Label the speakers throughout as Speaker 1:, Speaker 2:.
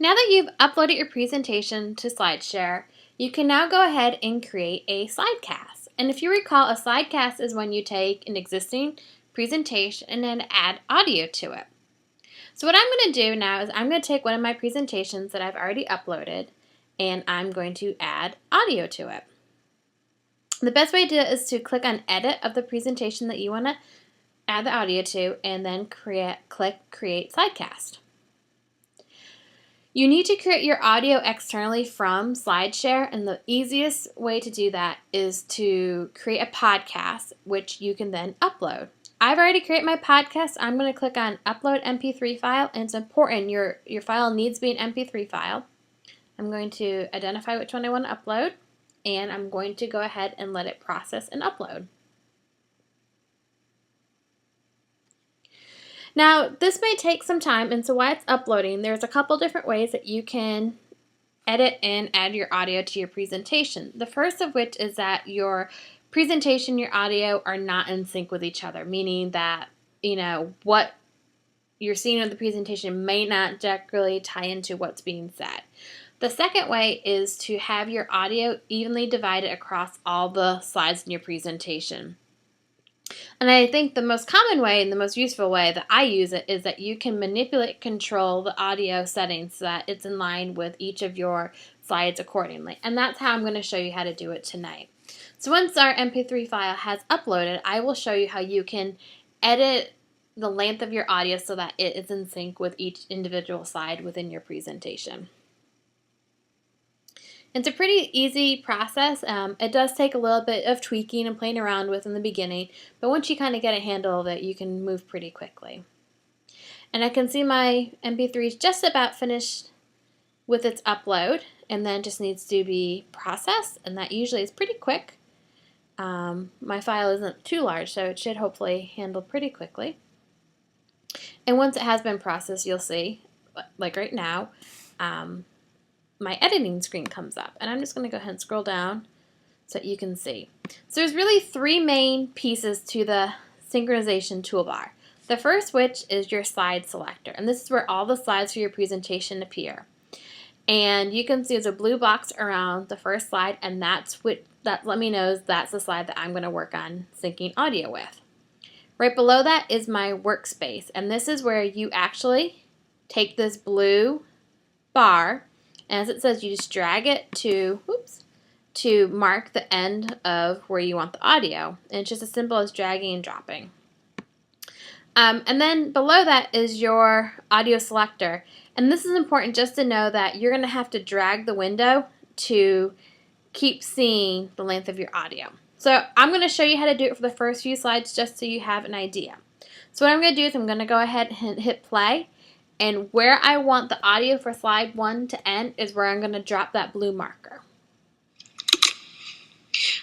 Speaker 1: Now that you've uploaded your presentation to SlideShare, you can now go ahead and create a slidecast. And if you recall, a slidecast is when you take an existing presentation and then add audio to it. So what I'm going to do now is I'm going to take one of my presentations that I've already uploaded and I'm going to add audio to it. The best way to do it is to click on Edit of the presentation that you want to add the audio to and then click Create Slidecast. You need to create your audio externally from SlideShare, and the easiest way to do that is to create a podcast, which you can then upload. I've already created my podcast. I'm going to click on Upload MP3 file, and it's important. Your file needs to be an MP3 file. I'm going to identify which one I want to upload, and I'm going to go ahead and let it process and upload. Now, this may take some time, and so while it's uploading, there's a couple different ways that you can edit and add your audio to your presentation. The first of which is that your presentation and your audio are not in sync with each other, meaning that, what you're seeing in the presentation may not directly tie into what's being said. The second way is to have your audio evenly divided across all the slides in your presentation. And I think the most common way and the most useful way that I use it is that you can manipulate, control the audio settings so that it's in line with each of your slides accordingly. And that's how I'm going to show you how to do it tonight. So once our MP3 file has uploaded, I will show you how you can edit the length of your audio so that it is in sync with each individual slide within your presentation. It's a pretty easy process. It does take a little bit of tweaking and playing around with in the beginning, but once you kind of get a handle of it, you can move pretty quickly. And I can see my MP3 is just about finished with its upload, and then just needs to be processed, and that usually is pretty quick. My file isn't too large, so it should hopefully handle pretty quickly. And once it has been processed, you'll see, like right now, my editing screen comes up, and I'm just going to go ahead and scroll down so that you can see. So there's really three main pieces to the synchronization toolbar. The first which is your slide selector, and this is where all the slides for your presentation appear. And you can see there's a blue box around the first slide, and that let me know that's the slide that I'm going to work on syncing audio with. Right below that is my workspace, and this is where you actually take this blue bar, and as it says, you just drag it to mark the end of where you want the audio. And it's just as simple as dragging and dropping. And then below that is your audio selector. And this is important just to know that you're going to have to drag the window to keep seeing the length of your audio. So I'm going to show you how to do it for the first few slides just so you have an idea. So what I'm going to do is I'm going to go ahead and hit play. And where I want the audio for slide 1 to end is where I'm going to drop that blue marker.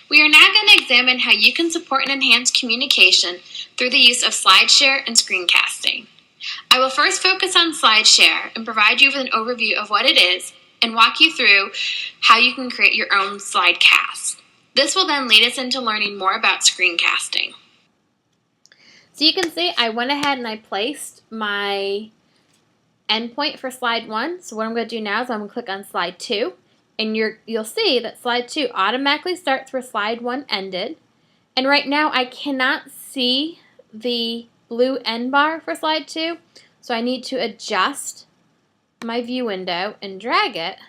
Speaker 1: We are now going to examine how you can support and enhance communication through the use of SlideShare and screencasting. I will first focus on SlideShare and provide you with an overview of what it is and walk you through how you can create your own slidecast. This will then lead us into learning more about screencasting. So you can see I went ahead and I placed my endpoint for slide 1. So what I'm going to do now is I'm going to click on slide 2, and you'll see that slide 2 automatically starts where slide 1 ended. And right now I cannot see the blue end bar for slide 2, so I need to adjust my view window and drag it,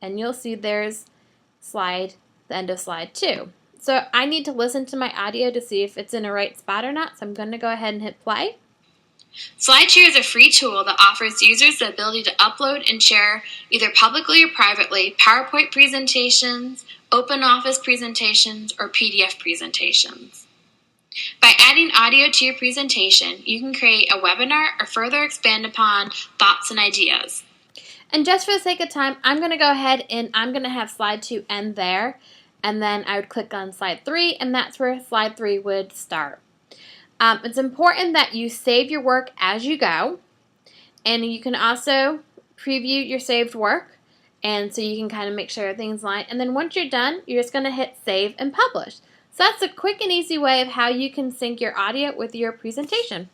Speaker 1: and you'll see there's the end of slide 2. So I need to listen to my audio to see if it's in the right spot or not, so I'm going to go ahead and hit play. SlideShare is a free tool that offers users the ability to upload and share either publicly or privately PowerPoint presentations, OpenOffice presentations, or PDF presentations. By adding audio to your presentation, you can create a webinar or further expand upon thoughts and ideas. And just for the sake of time, I'm going to go ahead and I'm going to have slide 2 end there, and then I would click on slide 3, and that's where slide 3 would start. It's important that you save your work as you go, and you can also preview your saved work, and so you can kind of make sure everything's lined. And then once you're done, you're just going to hit save and publish. So that's a quick and easy way of how you can sync your audio with your presentation.